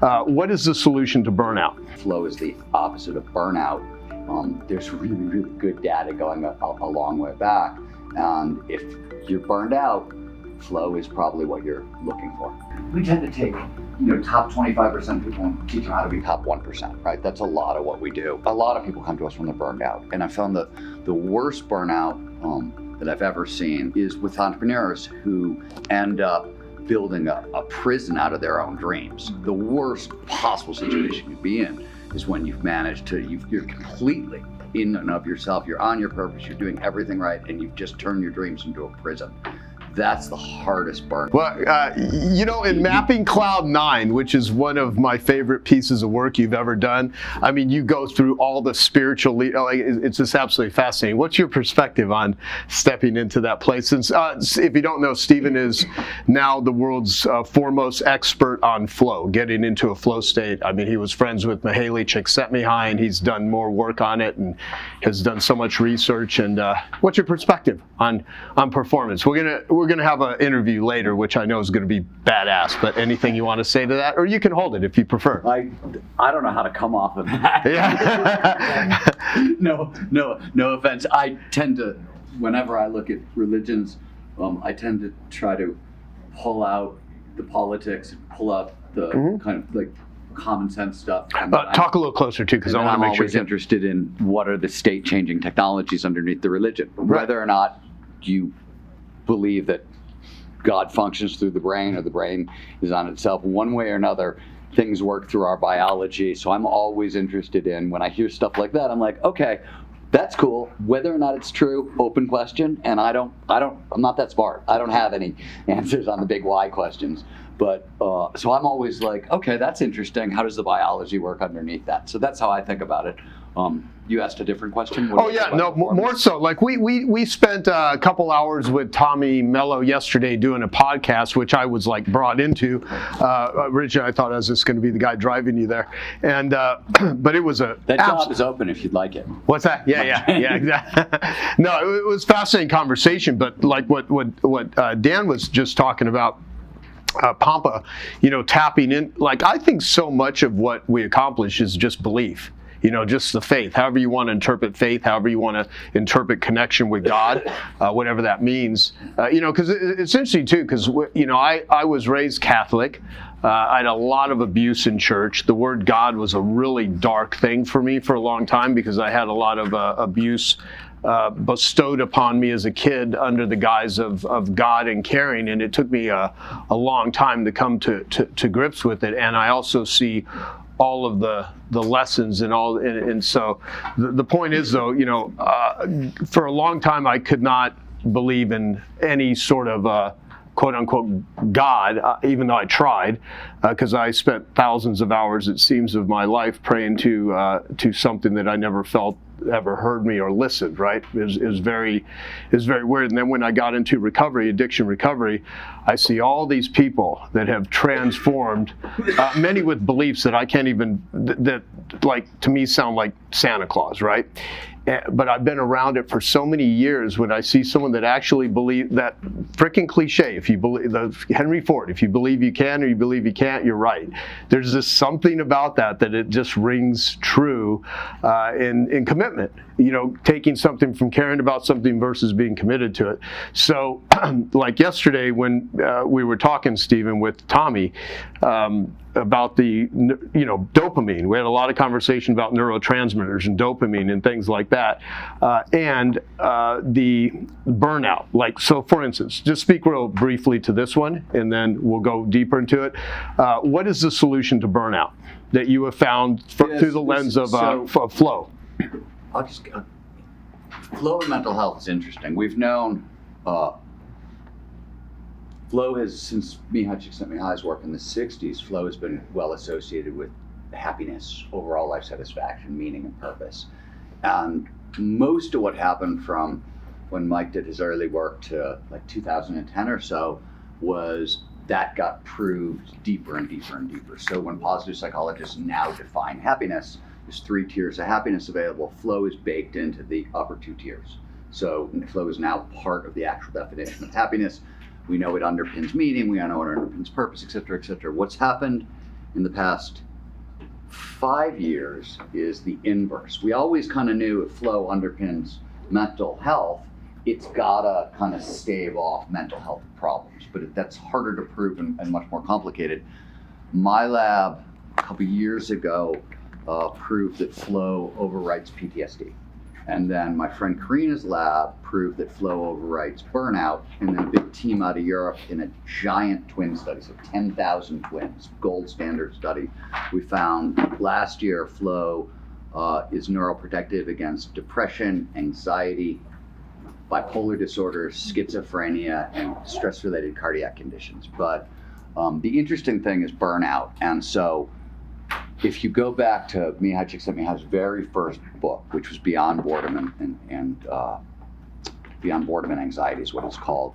What is the solution to burnout? Flow is the opposite of burnout. There's really, really good data going a long way back. And if you're burned out, flow is probably what you're looking for. We tend to take, top 25% of people and teach them how to be top 1%, right? That's a lot of what we do. A lot of people come to us when they're burned out. And I found the worst burnout that I've ever seen is with entrepreneurs who end up building a prison out of their own dreams. The worst possible situation you'd be in is when you've managed to, you're completely in and of yourself, you're on your purpose, you're doing everything right, and you've just turned your dreams into a prison. That's the hardest burn. Well, in Mapping Cloud 9, which is one of my favorite pieces of work you've ever done, I mean, you go through all the spiritual, it's just absolutely fascinating. What's your perspective on stepping into that place? Since, if you don't know, Stephen is now the world's foremost expert on flow, getting into a flow state. I mean, he was friends with Mihaly Csikszentmihalyi. He's done more work on it and has done so much research. And what's your perspective on performance? We're going to have an interview later, which I know is going to be badass, but anything you want to say to that? Or you can hold it if you prefer. I don't know how to come off of that. Yeah. No offense. I tend to, whenever I look at religions, I tend to try to pull out the politics, pull out the kind of like common sense stuff. Talk a little closer too, because I want to make sure. I'm always interested in what are the state-changing technologies underneath the religion, whether or not you believe that God functions through the brain or the brain is on itself. One way or another, things work through our biology. So I'm always interested in, when I hear stuff like that, I'm like, okay, that's cool. Whether or not it's true, open question. And I'm not that smart. I don't have any answers on the big why questions. But so I'm always like, okay, that's interesting. How does the biology work underneath that? So that's how I think about it. You asked a different question? Oh yeah, no, more so. Like we spent a couple hours with Tommy Mello yesterday doing a podcast, which I was like brought into. Originally, I thought I was just going to be the guy driving you there, and but it was a that job is open if you'd like it. What's that? Yeah, exactly. No, it was a fascinating conversation, but like what Dan was just talking about. Pampa, tapping in. Like I think so much of what we accomplish is just belief. Just the faith, however you want to interpret faith, however you want to interpret connection with God, whatever that means. Because it's interesting too, because, I was raised Catholic. I had a lot of abuse in church. The word God was a really dark thing for me for a long time because I had a lot of abuse bestowed upon me as a kid under the guise of God and caring, and it took me a long time to come to grips with it. And I also see all of the lessons and so the point is though, for a long time I could not believe in any sort of quote unquote God, even though I tried, because I spent thousands of hours, it seems, of my life praying to something that I never felt ever heard me or listened, right? It was very weird. And then when I got into addiction recovery, I see all these people that have transformed, many with beliefs that I can't even, that like to me sound like Santa Claus, right? But I've been around it for so many years. When I see someone that actually believe that freaking cliche, if you believe Henry Ford, if you believe you can or you believe you can't, you're right. There's just something about that it just rings true in commitment. Taking something from caring about something versus being committed to it. So, like yesterday when we were talking, Stephen, with Tommy about the dopamine. We had a lot of conversation about neurotransmitters and dopamine and things like that, and the burnout. Like, so for instance, just speak real briefly to this one, and then we'll go deeper into it. What is the solution to burnout that you have found through the lens of flow? Flow and mental health is interesting. We've known flow has, since Mihaly Csikszentmihalyi's work in the 60s, flow has been well associated with happiness, overall life satisfaction, meaning and purpose. And most of what happened from when Mike did his early work to like 2010 or so was that got proved deeper and deeper and deeper. So when positive psychologists now define happiness, there's 3 tiers of happiness available. Flow is baked into the upper 2 tiers. So flow is now part of the actual definition of happiness. We know it underpins meaning, we know it underpins purpose, et cetera, et cetera. What's happened in the past 5 years is the inverse. We always kind of knew if flow underpins mental health, it's gotta kind of stave off mental health problems, but that's harder to prove and much more complicated. My lab a couple years ago proved that flow overwrites PTSD. And then my friend Karina's lab proved that flow overwrites burnout. And then a big team out of Europe in a giant twin study, so 10,000 twins, gold standard study. We found last year flow is neuroprotective against depression, anxiety, bipolar disorder, schizophrenia, and stress-related cardiac conditions. But the interesting thing is burnout. And so if you go back to Mihai Csikszentmihalyi's very first book, which was Beyond Boredom and Beyond Boredom and Anxiety is what it's called,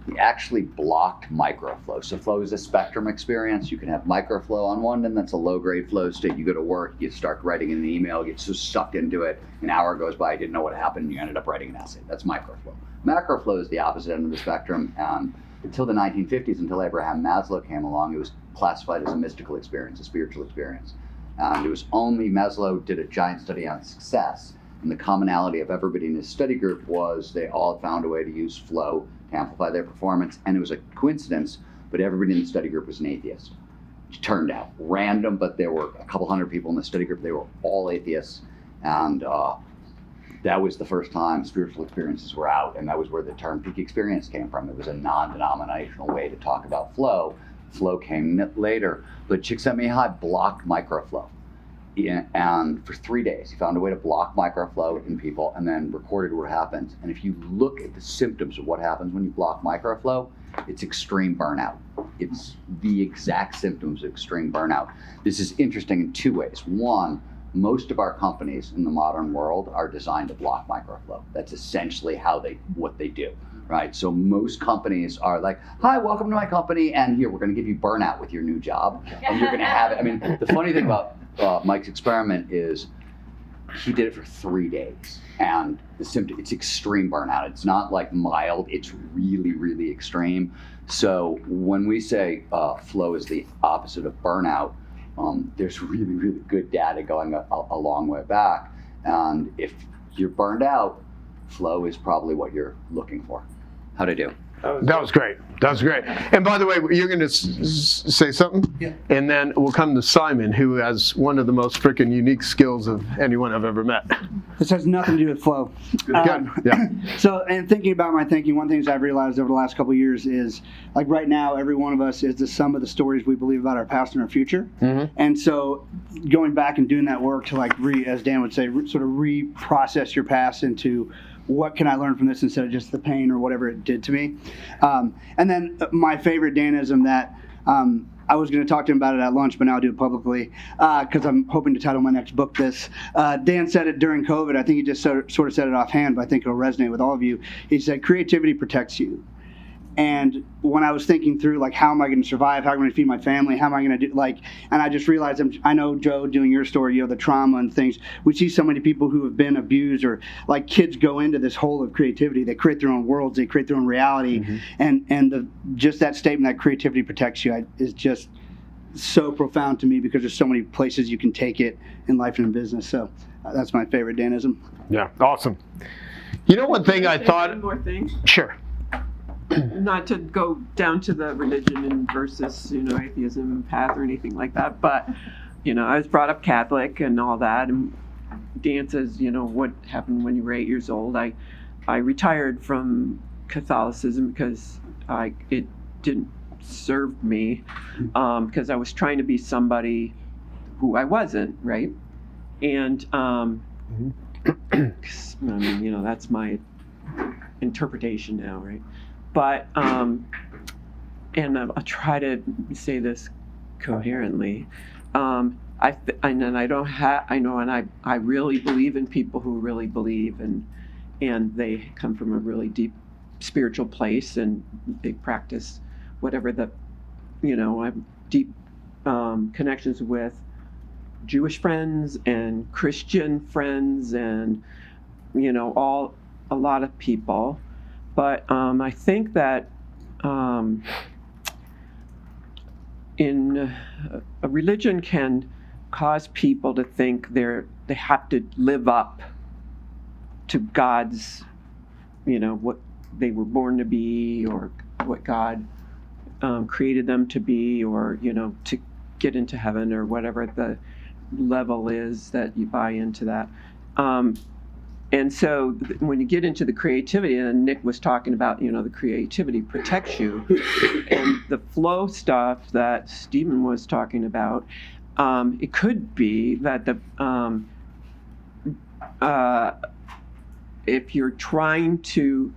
he actually blocked microflow. So flow is a spectrum experience. You can have microflow on one end, that's a low-grade flow state. You go to work, you start writing an email, get so sucked into it, an hour goes by, you didn't know what happened, and you ended up writing an essay. That's microflow. Macroflow is the opposite end of the spectrum, and until the 1950s, until Abraham Maslow came along, it was classified as a mystical experience, a spiritual experience. And it was only Maslow did a giant study on success, and the commonality of everybody in his study group was they all found a way to use flow to amplify their performance, and it was a coincidence, but everybody in the study group was an atheist. It turned out random, but there were a couple hundred people in the study group, they were all atheists, and that was the first time spiritual experiences were out, and that was where the term peak experience came from. It was a non-denominational way to talk about flow. Flow came later, but Csikszentmihalyi blocked microflow. And for 3 days, he found a way to block microflow in people and then recorded what happens. And if you look at the symptoms of what happens when you block microflow, it's extreme burnout. It's the exact symptoms of extreme burnout. This is interesting in two ways. One, most of our companies in the modern world are designed to block microflow. That's essentially what they do, right? So most companies are like, hi, welcome to my company, and here, we're gonna give you burnout with your new job, and you're gonna have it. I mean, the funny thing about Mike's experiment is he did it for 3 days, and the symptom, it's extreme burnout. It's not like mild, it's really, really extreme. So when we say flow is the opposite of burnout, there's really, really good data going a long way back. And if you're burned out, flow is probably what you're looking for. How'd I do? That was great. That was great. And by the way, you're going to say something? Yeah. And then we'll come to Simon, who has one of the most freaking unique skills of anyone I've ever met. This has nothing to do with flow. Good. Yeah. So, and thinking about my thinking, one thing I've realized over the last couple of years is, like right now, every one of us is the sum of the stories we believe about our past and our future. Mm-hmm. And so going back and doing that work to like, as Dan would say, sort of reprocess your past into what can I learn from this instead of just the pain or whatever it did to me. And then my favorite Danism that I was going to talk to him about it at lunch, but now I'll do it publicly because I'm hoping to title my next book this. Dan said it during COVID. I think he just sort of said it offhand, but I think it'll resonate with all of you. He said, creativity protects you. And when I was thinking through, like, how am I going to survive? How am I going to feed my family? How am I going to do, like, and I just realized, I know, Joe, doing your story, the trauma and things, we see so many people who have been abused, or like kids go into this hole of creativity. They create their own worlds. They create their own reality. Mm-hmm. And just that statement that creativity protects you is just so profound to me, because there's so many places you can take it in life and in business. So that's my favorite Danism. Yeah, awesome. You know, one thing I thought... One more thing. Sure. Not to go down to the religion and versus, atheism path or anything like that, but, I was brought up Catholic and all that, and Dan says, what happened when you were 8 years old? I retired from Catholicism because it didn't serve me, because I was trying to be somebody who I wasn't, right? And, that's my interpretation now, right? But, and I'll try to say this coherently. I really believe in people who really believe, and they come from a really deep spiritual place, and they practice whatever I have deep connections with Jewish friends and Christian friends, and a lot of people. But I think that a religion can cause people to think they have to live up to God's, what they were born to be, or what God created them to be, or to get into heaven, or whatever the level is that you buy into that. And so when you get into the creativity, and Nick was talking about, the creativity protects you, and the flow stuff that Stephen was talking about, it could be that if you're trying to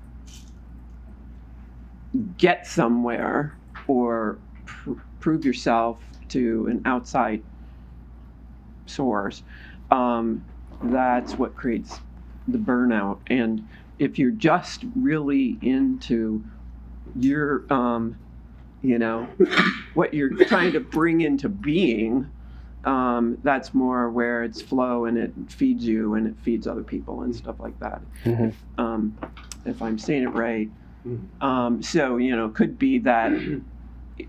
get somewhere or prove yourself to an outside source, that's what creates the burnout. And if you're just really into your, what you're trying to bring into being, that's more where it's flow, and it feeds you and it feeds other people and stuff like that. If I'm saying it right. So, could be that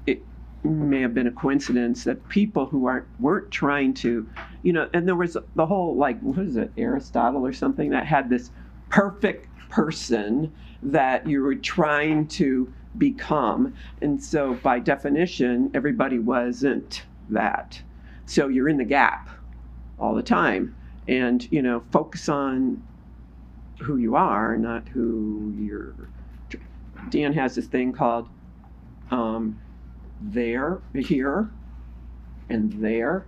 it may have been a coincidence that people who weren't trying to, and there was the whole, what is it, Aristotle or something, that had this perfect person that you were trying to become. And so by definition, everybody wasn't that. So you're in the gap all the time, and, focus on who you are, not who you're. Dan has this thing called there, here, and there.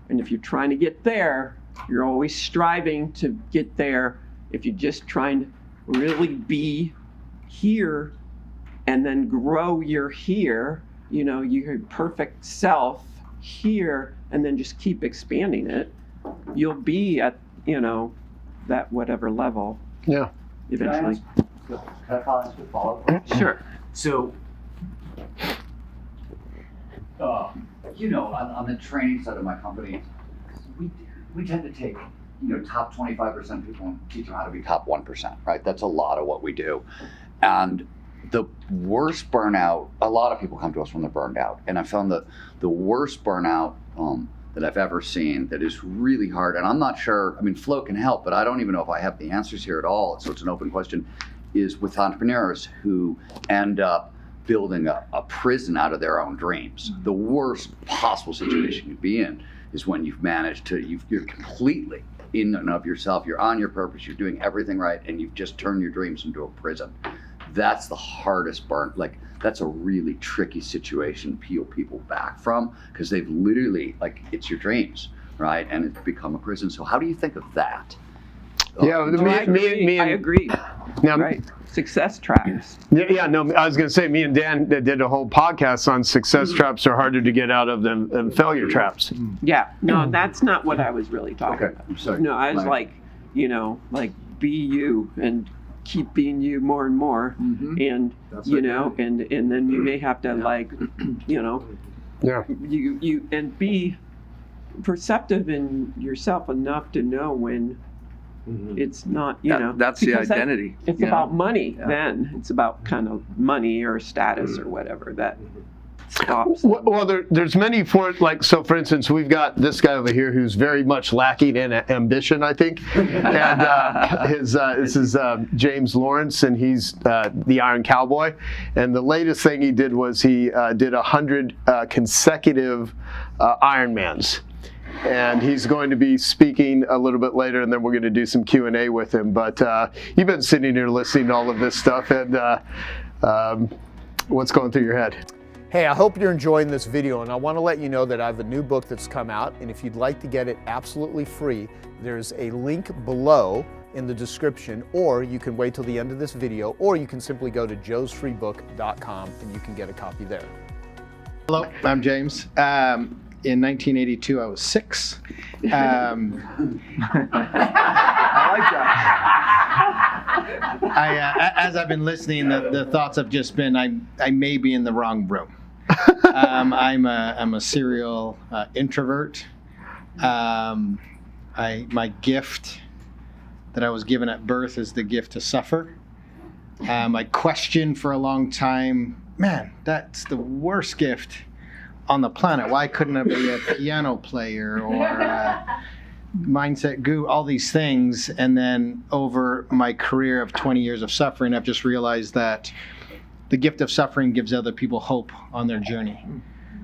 And if you're trying to get there, you're always striving to get there. If you're just trying to really be here and then grow your here, your perfect self here, and then just keep expanding it, you'll be at, that whatever level. Yeah. Eventually. Can I ask a follow-up? Sure. So, on the training side of my company, we tend to take, top 25% of people and teach them how to be top 1%, right? That's a lot of what we do. And the worst burnout, a lot of people come to us when they're burned out. And I found that the worst burnout that I've ever seen that is really hard, and I'm not sure, flow can help, but I don't even know if I have the answers here at all, so it's an open question, is with entrepreneurs who end up building a prison out of their own dreams. The worst possible situation you'd be in is when you've managed to, you're completely in and of yourself, you're on your purpose, you're doing everything right, and you've just turned your dreams into a prison. That's the hardest burn. That's a really tricky situation to peel people back from, because they've literally, it's your dreams, right? And it's become a prison. So how do you think of that? Yeah, I agree. Now, right. Success traps. Yeah, no, I was going to say, me and Dan did a whole podcast on success traps are harder to get out of than failure traps. Yeah, no, that's not what I was really talking about. I'm sorry. No, I was be you and keep being you more and more, and That's and then you may have to Yeah. you and be perceptive in yourself enough to know when it's not, That's the because identity. it's about money. Then it's about kind of money or status or whatever that stops. Well, there's many so for instance, we've got this guy over here who's very much lacking in ambition, I think. And this is James Lawrence, and he's the Iron Cowboy. And the latest thing he did was he did 100 consecutive Ironmans. And he's going to be speaking a little bit later, and then we're going to do some Q&A with him. But you've been sitting here listening to all of this stuff, and what's going through your head? Hey, I hope you're enjoying this video, and I want to let you know that I have a new book that's come out, and if you'd like to get it absolutely free, there's a link below in the description, or you can wait till the end of this video, or you can simply go to joesfreebook.com and you can get a copy there. Hello, I'm James. In 1982, I was 6. I like that. As I've been listening, the thoughts have just been, I may be in the wrong room. I'm a serial introvert. My gift that I was given at birth is the gift to suffer. I questioned for a long time, man, that's the worst gift on the planet. Why couldn't I be a piano player or a mindset guru, all these things? And then over my career of 20 years of suffering, I've just realized that the gift of suffering gives other people hope on their journey.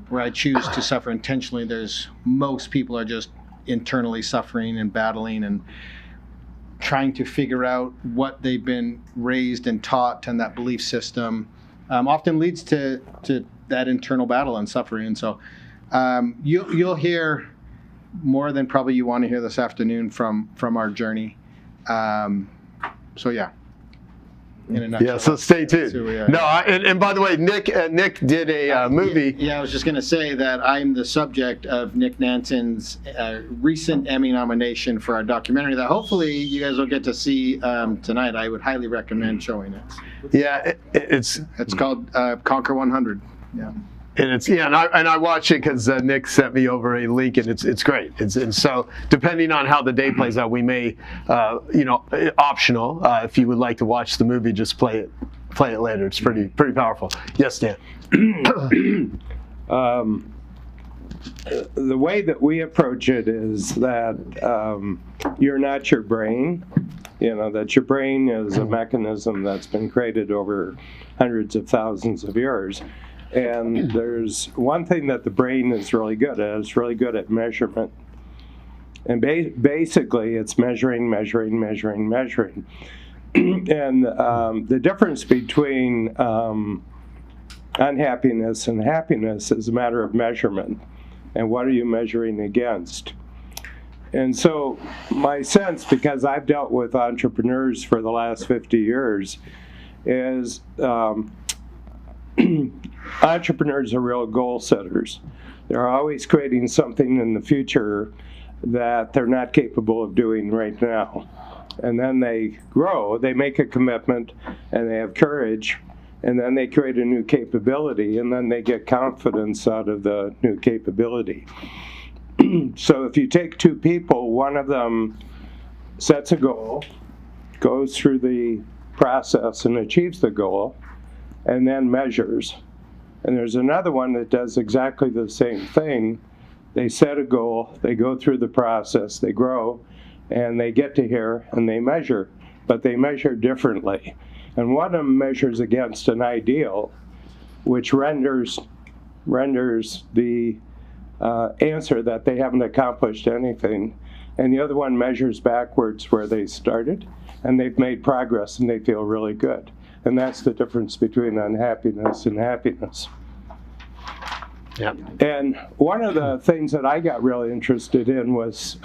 Where I choose to suffer intentionally, most people are just internally suffering and battling and trying to figure out what they've been raised and taught, and that belief system often leads to that internal battle and suffering. And so you'll hear more than probably you want to hear this afternoon from our journey. So yeah. In a nutshell. Yeah, so stay tuned. So we are. No, and by the way, Nick did a movie. Yeah, I was just going to say that I'm the subject of Nick Nanson's recent Emmy nomination for our documentary that hopefully you guys will get to see tonight. I would highly recommend showing it. Yeah, it's called Conquer 100. Yeah. And I watched it because Nick sent me over a link, and it's great. And so depending on how the day plays out, we may, optional. If you would like to watch the movie, just play it later. It's pretty powerful. Yes, Dan. The way that we approach it is that you're not your brain. That your brain is a mechanism that's been created over hundreds of thousands of years. And there's one thing that the brain is really good at. It's really good at measurement. And basically, it's measuring. And the difference between unhappiness and happiness is a matter of measurement. And what are you measuring against? And so my sense, because I've dealt with entrepreneurs for the last 50 years, is entrepreneurs are real goal setters. They're always creating something in the future that they're not capable of doing right now. And then they grow, they make a commitment, and they have courage, and then they create a new capability, and then they get confidence out of the new capability. So if you take two people, one of them sets a goal, goes through the process and achieves the goal, and then measures. And there's another one that does exactly the same thing. They set a goal, they go through the process, they grow, and they get to here and they measure, but they measure differently. And one of them measures against an ideal, which renders the answer that they haven't accomplished anything. And the other one measures backwards where they started, and they've made progress and they feel really good. And that's the difference between unhappiness and happiness. Yeah. And one of the things that I got really interested in was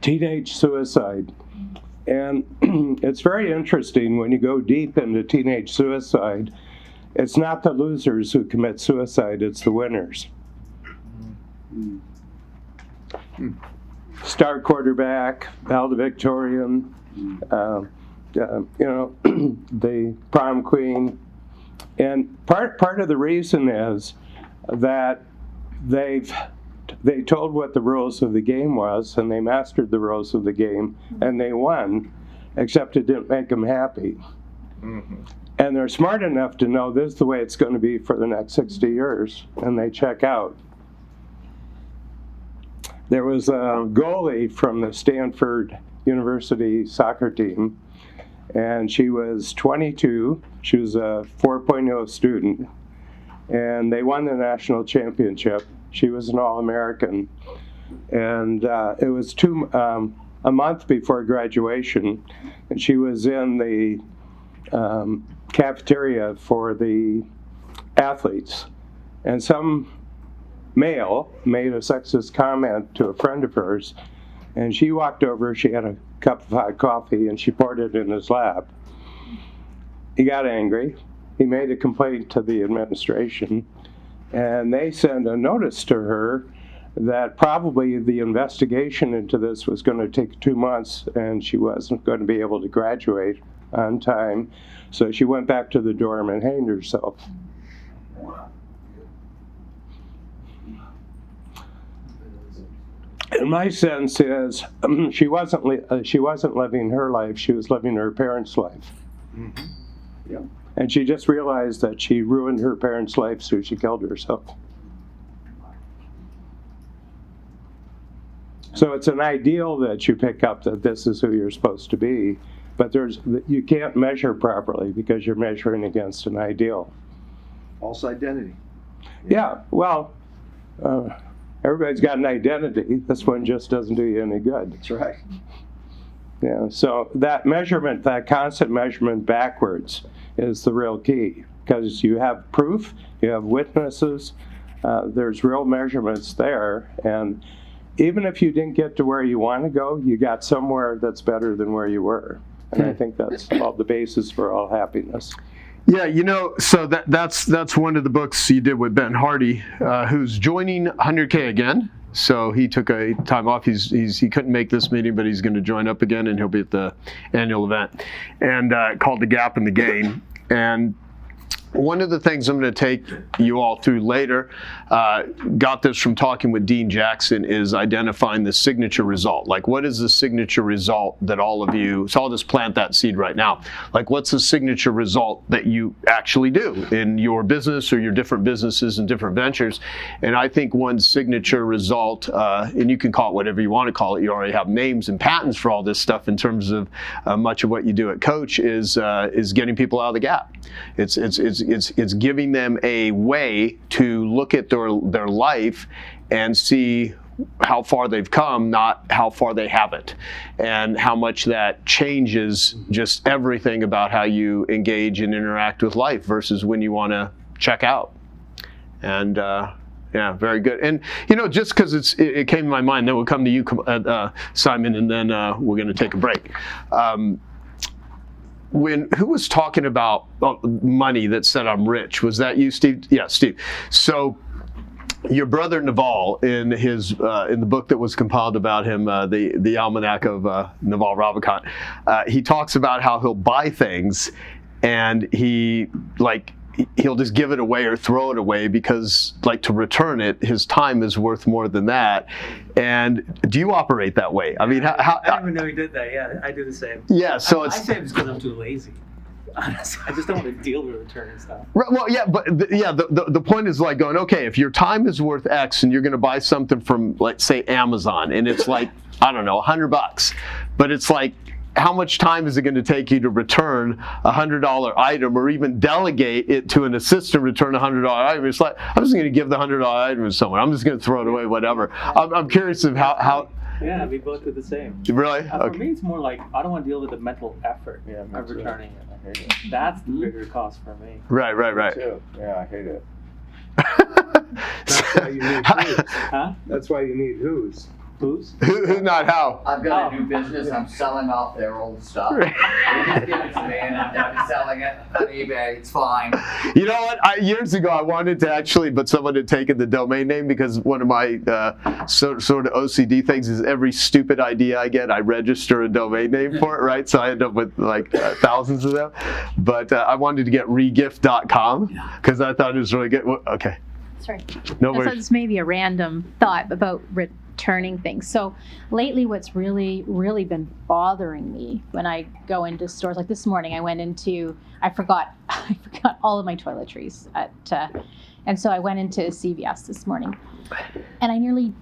teenage suicide. And it's very interesting when you go deep into teenage suicide. It's not the losers who commit suicide, it's the winners. Star quarterback, valedictorian, the prom queen. And part of the reason is that they told what the rules of the game was, and they mastered the rules of the game, and they won, except it didn't make them happy. Mm-hmm. And they're smart enough to know this is the way it's going to be for the next 60 years, and they check out. There was a goalie from the Stanford University soccer team, and she was 22. She was a 4.0 student, and they won the national championship. She was an All-American, and it was a month before graduation, and she was in the cafeteria for the athletes, and some male made a sexist comment to a friend of hers, and she walked over, she had a cup of hot coffee, and she poured it in his lap. He got angry. He made a complaint to the administration, and they sent a notice to her that probably the investigation into this was going to take 2 months, and she wasn't going to be able to graduate on time. So she went back to the dorm and hanged herself. And my sense is she wasn't living her life, she was living her parents' life. Mm-hmm. Yeah. And she just realized that she ruined her parents' life, so she killed herself. So it's an ideal that you pick up that this is who you're supposed to be, but you can't measure properly because you're measuring against an ideal. False identity. Yeah, well, everybody's got an identity. This one just doesn't do you any good. That's right. Yeah, so that measurement, that constant measurement backwards is the real key, because you have proof, you have witnesses, there's real measurements there, and even if you didn't get to where you want to go, you got somewhere that's better than where you were. And I think that's all the basis for all happiness. Yeah, so that's one of the books you did with Ben Hardy, who's joining 100K again. So he took a time off. He couldn't make this meeting, but he's going to join up again, and he'll be at the annual event, and called The Gap in the Gain. And one of the things I'm going to take you all through later, got this from talking with Dean Jackson, is identifying the signature result. Like, what is the signature result that all of you, so I'll just plant that seed right now. Like, what's the signature result that you actually do in your business or your different businesses and different ventures? And I think one signature result, and you can call it whatever you want to call it, you already have names and patents for all this stuff in terms of much of what you do at Coach, is getting people out of the gap. It's giving them a way to look at their life and see how far they've come, not how far they haven't, and how much that changes just everything about how you engage and interact with life versus when you want to check out. And yeah, very good. And just because it came to my mind, then we'll come to you, Simon, and then we're going to take a break. Who was talking about money that said I'm rich? Was that you, Steve? Yeah, Steve. So your brother Naval, in the book that was compiled about him, the Almanac of Naval Ravikant, he talks about how he'll buy things and he'll just give it away or throw it away because, to return it, his time is worth more than that. And do you operate that way? I mean, I didn't even know he did that. Yeah, I do the same. Yeah, so I say it's because I'm too lazy. Honestly, I just don't want to deal with returning stuff. Right, well, yeah, but the point is going, okay, if your time is worth X and you're going to buy something from, let's say, Amazon, and it's I don't know, $100, but it's how much time is it going to take you to return a $100 item, or even delegate it to an assistant return a $100 item? It's I'm just going to give the $100 item to someone. I'm just going to throw it away, whatever. I'm curious of how. Yeah, we both do the same. Really? For me, it's more I don't want to deal with the mental effort of returning it. I hate it. That's the bigger cost for me. Right. Too. Yeah, I hate it. That's why you need who's. Huh? That's why you need who's. Who's? Who, not how. I've got a new business. I'm selling off their old stuff. They just give it to me, and I'm selling it on eBay. It's fine. You know what? Years ago, I wanted to actually, but someone had taken the domain name, because one of my sort of OCD things is every stupid idea I get, I register a domain name for it, right? So I end up with thousands of them. But I wanted to get regift.com because I thought it was really good. Okay. Sorry. No So worries. this may be a random thought about returning things. So lately, what's really, really been bothering me when I go into stores, like this morning, I forgot all of my toiletries and so I went into CVS this morning, and I nearly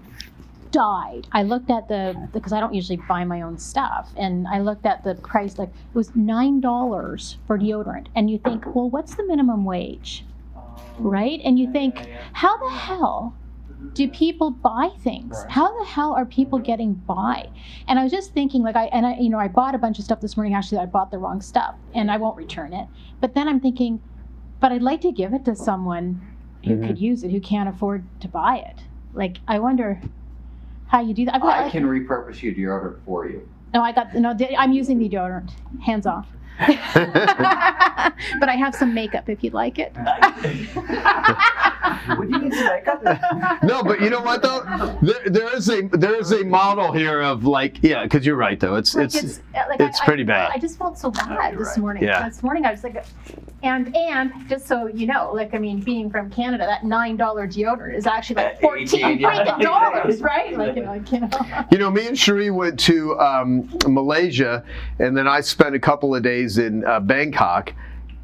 died. I looked at because I don't usually buy my own stuff, and I looked at the price, it was $9 for deodorant, and you think, well, what's the minimum wage? Right? And you think, how the hell do people buy things? Right. How the hell are people getting by? And I was just thinking, I bought a bunch of stuff this morning. Actually, I bought the wrong stuff, and I won't return it. But then I'm thinking, but I'd like to give it to someone who could use it, who can't afford to buy it. I wonder how you do that. I can repurpose your deodorant for you. No, I'm using the deodorant. Hands off. But I have some makeup if you'd like it. Would you need some makeup? No, but you know what though? There is a model here of because you're right though. It's pretty bad. I just felt so bad this morning. Yeah. This morning I was and just so you know, being from Canada, that $9 deodorant is actually $14 freaking, right? Me and Cherie went to Malaysia, and then I spent a couple of days in Bangkok.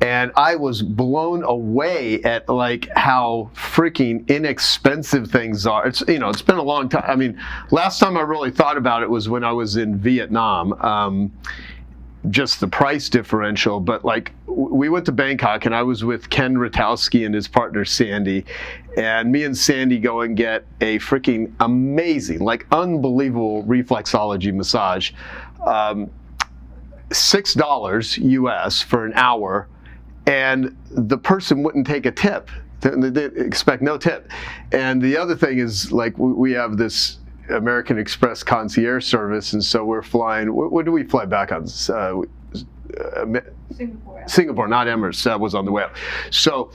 And I was blown away at like how freaking inexpensive things are. It's it's been a long time. I mean, last time I really thought about it was when I was in Vietnam. Just the price differential, but like we went to Bangkok and I was with Ken Ratowski and his partner Sandy, and me and Sandy go and get a freaking amazing, like unbelievable reflexology massage, $6 US for an hour, and the person wouldn't take a tip. They expect no tip. And the other thing is, like, we have this American Express concierge service, and so we're flying. What do we fly back on? Singapore, not Emirates. That was on the way up. So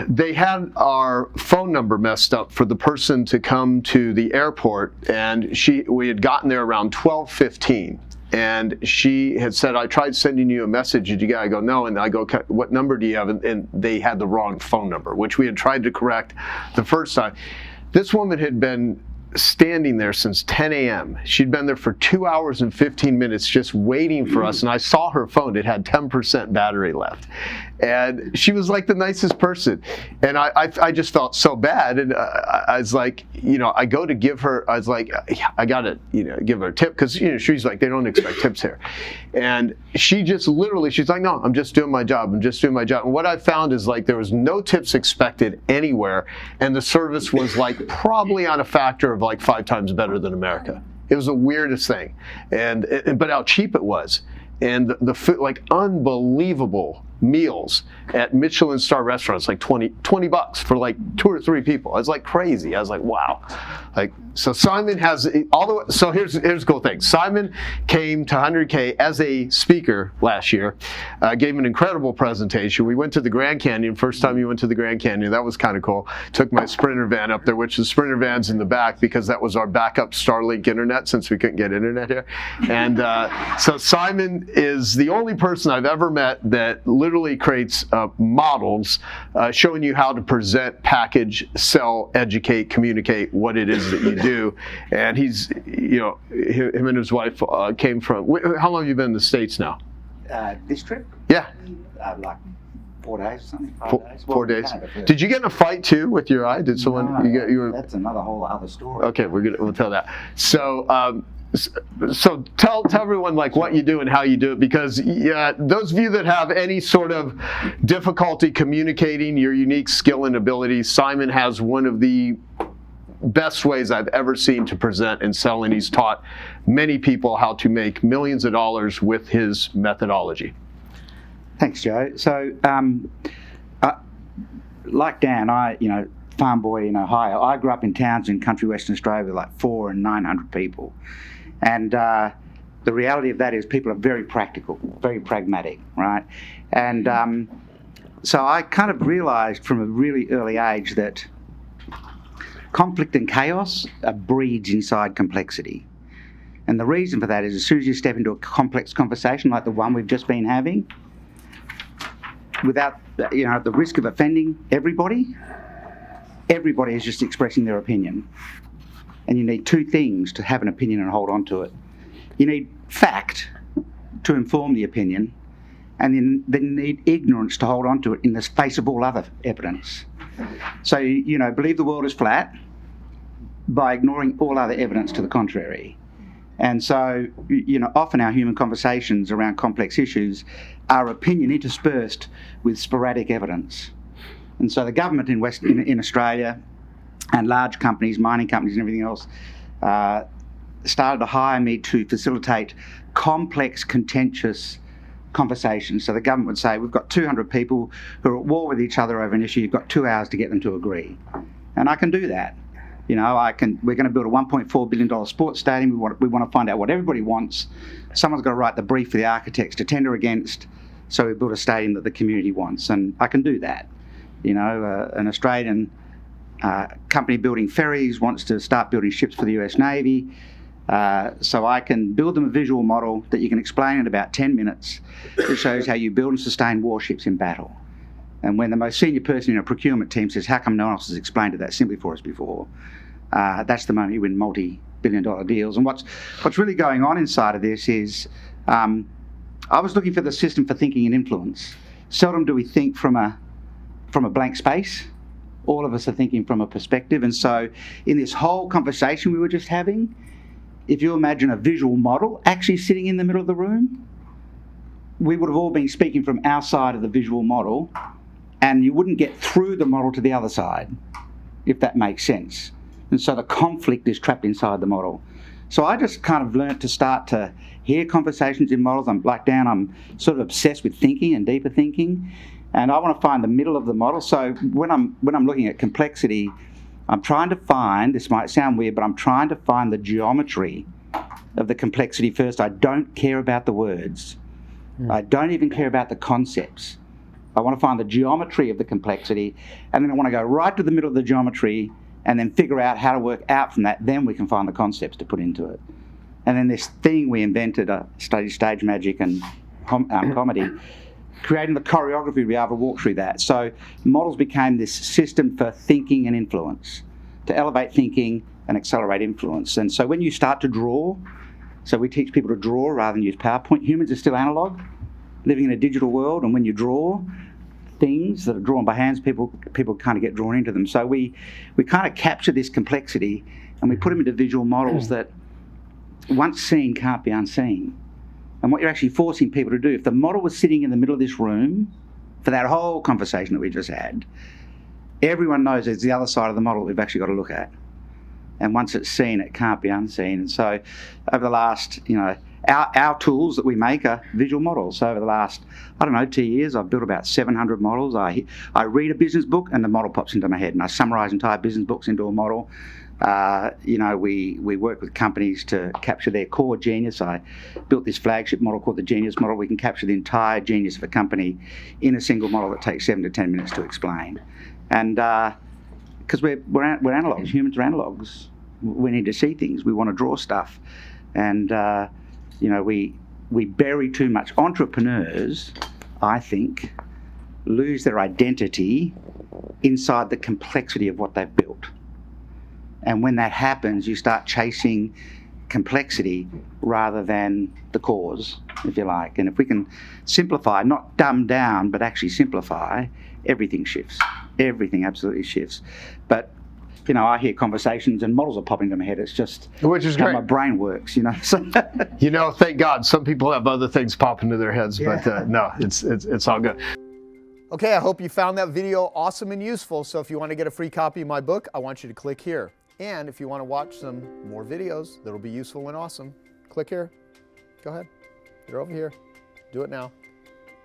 they had our phone number messed up for the person to come to the airport, and we had gotten there around 12:15. And she had said, I tried sending you a message. Did you get it? I go, no. And I go, what number do you have? And they had the wrong phone number, which we had tried to correct the first time. This woman had been standing there since 10 a.m. She'd been there for 2 hours and 15 minutes just waiting for us. And I saw her phone. It had 10% battery left. And she was like the nicest person. And I just felt so bad. And I was like, I go to give her, I was like, I got to, give her a tip. Because, she's like, they don't expect tips here. And she just literally, she's like, no, I'm just doing my job. I'm just doing my job. And what I found is like there was no tips expected anywhere. And the service was like probably on a factor of like 5 times better than America. It was the weirdest thing. But how cheap it was. And the food, like unbelievable meals at Michelin star restaurants, like $20 for like 2 or 3 people. It's like crazy. I was like, wow. Like, so Simon has all the way, so here's the cool thing. Simon came to 100K as a speaker last year, gave an incredible presentation. We went to the Grand Canyon, first time you went to the Grand Canyon. That was kind of cool. Took my Sprinter van up there, which the Sprinter van's in the back because that was our backup Starlink internet since we couldn't get internet here. And so Simon is the only person I've ever met that literally creates models showing you how to present, package, sell, educate, communicate what it is that you do. And he's, him and his wife came from, how long have you been in the States now? This trip? Yeah. Like 4 days or something, 5 days. 4 days. Did you get in a fight too with your eye? Did someone, No, that's another whole other story. Okay, we'll tell that. So, so tell everyone like what you do and how you do it, because those of you that have any sort of difficulty communicating your unique skill and ability, Simon has one of the best ways I've ever seen to present and sell, and he's taught many people how to make millions of dollars with his methodology. Thanks, Joe. So, like Dan, farm boy in Ohio. I grew up in towns in country Western Australia with like 400 and 900 people. And the reality of that is people are very practical, very pragmatic, right? And so I kind of realized from a really early age that conflict and chaos breeds inside complexity. And the reason for that is as soon as you step into a complex conversation like the one we've just been having, without, at the risk of offending everybody is just expressing their opinion. And you need 2 things to have an opinion and hold on to it. You need fact to inform the opinion, and then you need ignorance to hold on to it in the face of all other evidence. So, believe the world is flat by ignoring all other evidence to the contrary. And so, often our human conversations around complex issues are opinion interspersed with sporadic evidence. And so the government in Australia and large companies, mining companies and everything else, started to hire me to facilitate complex, contentious conversations. So the government would say, we've got 200 people who are at war with each other over an issue, you've got 2 hours to get them to agree. And I can do that. We're going to build a $1.4 billion sports stadium. We want to find out what everybody wants. Someone's got to write the brief for the architects to tender against, so we build a stadium that the community wants. And I can do that. An Australian company building ferries wants to start building ships for the US Navy. So I can build them a visual model that you can explain in about 10 minutes that shows how you build and sustain warships in battle. And when the most senior person in a procurement team says, how come no one else has explained it that simply for us before? That's the moment you win multi-billion-dollar deals. And what's really going on inside of this is I was looking for the system for thinking and influence. seldom do we think from a blank space. All of us are thinking from a perspective. And so in this whole conversation we were just having, if you imagine a visual model actually sitting in the middle of the room, we would have all been speaking from our side of the visual model, and you wouldn't get through the model to the other side, if that makes sense. And so the conflict is trapped inside the model. So I just kind of learnt to start to hear conversations in models. I'm like Dan, I'm sort of obsessed with thinking and deeper thinking, and I want to find the middle of the model. So when I'm looking at complexity, I'm trying to find, this might sound weird, but I'm trying to find the geometry of the complexity first. I don't care about the words. I don't even care about the concepts. I want to find the geometry of the complexity, and then I want to go right to the middle of the geometry and then figure out how to work out from that. Then we can find the concepts to put into it. And then this thing we invented, studied stage magic and comedy, creating the choreography to be able to walk through that. So models became this system for thinking and influence, to elevate thinking and accelerate influence. And so when you start to draw, so we teach people to draw rather than use PowerPoint. Humans are still analog, living in a digital world, and when you draw things that are drawn by hands, people kind of get drawn into them. So we kind of capture this complexity and we put them into visual models that once seen can't be unseen. And what you're actually forcing people to do, if the model was sitting in the middle of this room for that whole conversation that we just had, everyone knows it's the other side of the model that we've actually got to look at. And once it's seen, it can't be unseen. And so over the last, our tools that we make are visual models. So over the last, 2 years, I've built about 700 models. I read a business book and the model pops into my head, and I summarize entire business books into a model. We work with companies to capture their core genius. I built this flagship model called the Genius Model. We can capture the entire genius of a company in a single model that takes 7 to 10 minutes to explain. And because we're analogs, humans are analogs. We need to see things. We want to draw stuff, and we bury too much. Entrepreneurs, I think, lose their identity inside the complexity of what they've built. And when that happens, you start chasing complexity rather than the cause, if you like. And if we can simplify, not dumb down, but actually simplify, everything shifts. Everything absolutely shifts. But I hear conversations and models are popping into my head. It's just which is how great. My brain works, So thank God. Some people have other things pop into their heads, but no, it's all good. Okay, I hope you found that video awesome and useful. So if you want to get a free copy of my book, I want you to click here. And if you want to watch some more videos that'll be useful and awesome, click here. Go ahead. They're over here. Do it now.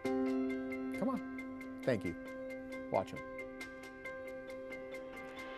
Come on. Thank you. Watch them.